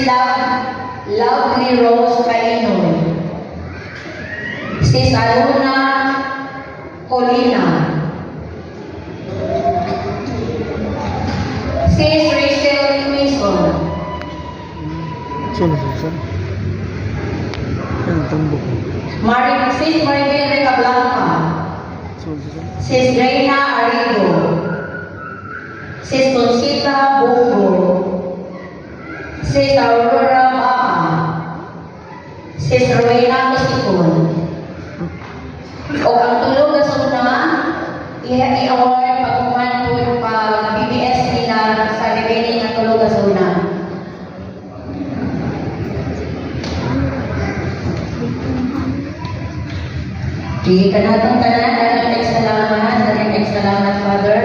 Lovely Rose Cainoy. Sis Aluna Colina. Sis Rachel Mason. Sis Maribel Recablanca. Sis Reina Arrigo. Sis Conchita Bogo. Sis Aurora Maa. Sis Rowena Masipon. O ang tulog na suna, i-award pagkuman po pa BBS nila sa remaining na tulog na suna. Di ka natong tanan, dagang salamat, Father.